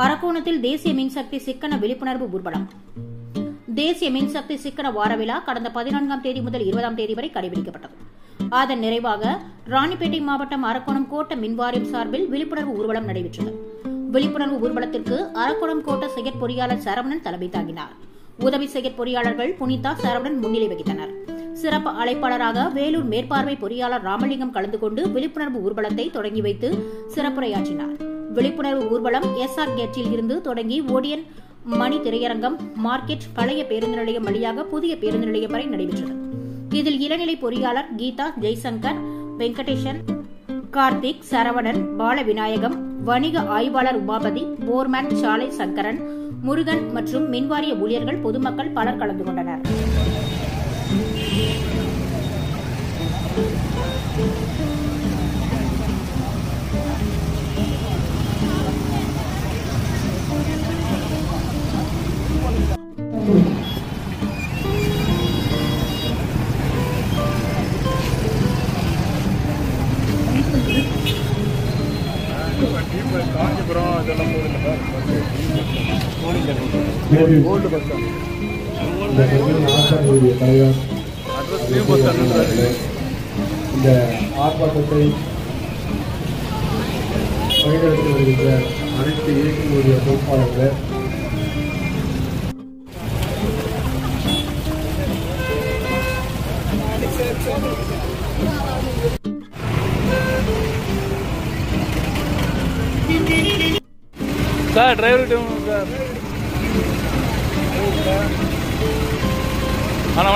அரக்கோணத்தில் தேசிய மின்சக்தி சிக்கன விழிப்புணர்வு ஊர்வலம். தேசிய மின்சக்தி சிக்கன வார விழா கடந்த 14ஆம் தேதி முதல் 20ஆம் தேதி வரை கடைபிடிக்கப்பட்டது. அதன் நிறைவாக ராணிப்பேட்டை மாவட்டம் அரக்கோணம் கோட்ட மின்வாரியம் சார்பில் விழிப்புணர்வு ஊர்வலம் நடைபெற்றது. விழிப்புணர்வு ஊர்வலத்திற்கு அரக்கோணம் கோட்ட செயற்பொறியாளர் சரவணன் தலைமை தாங்கினார். உதவி செயற்பொறியாளர்கள் புனிதா, சரவணன் முன்னிலை வகித்தனர். சிறப்பு அழைப்பாளராக வேலூர் மேற்பார்வை பொறியாளர் ராமலிங்கம் கலந்து கொண்டு விழிப்புணர்வு ஊர்வலத்தை தொடங்கி வைத்து சிறப்புரையாற்றினார். விழிப்புணர்வு ஊர்வலம் SR கேட்டில் இருந்து தொடங்கி ஓடியன் மணி திரையரங்கம், மார்க்கெட், பழைய பேருந்து நிலையம் வழியாக புதிய பேருந்து நிலையம் வரை நடைபெற்றது. இதில் இளநிலை பொறியாளர் கீதா, ஜெய்சங்கர், வெங்கடேசன், கார்த்திக், சரவணன், பாலவிநாயகம், வணிக ஆய்வாளர் உமாபதி, போர்மேன் சாலை சங்கரன், முருகன் மற்றும் மின்வாரிய ஊழியர்கள், பொதுமக்கள் பலர் கலந்து கொண்டனர். இந்த ஆர்ப்பாட்டத்தை வழிநடத்தி வருகின்ற அனைத்து இயக்குநருடைய பொறுப்பாளர்கள், சார் டிரைவர் சார். ஆனா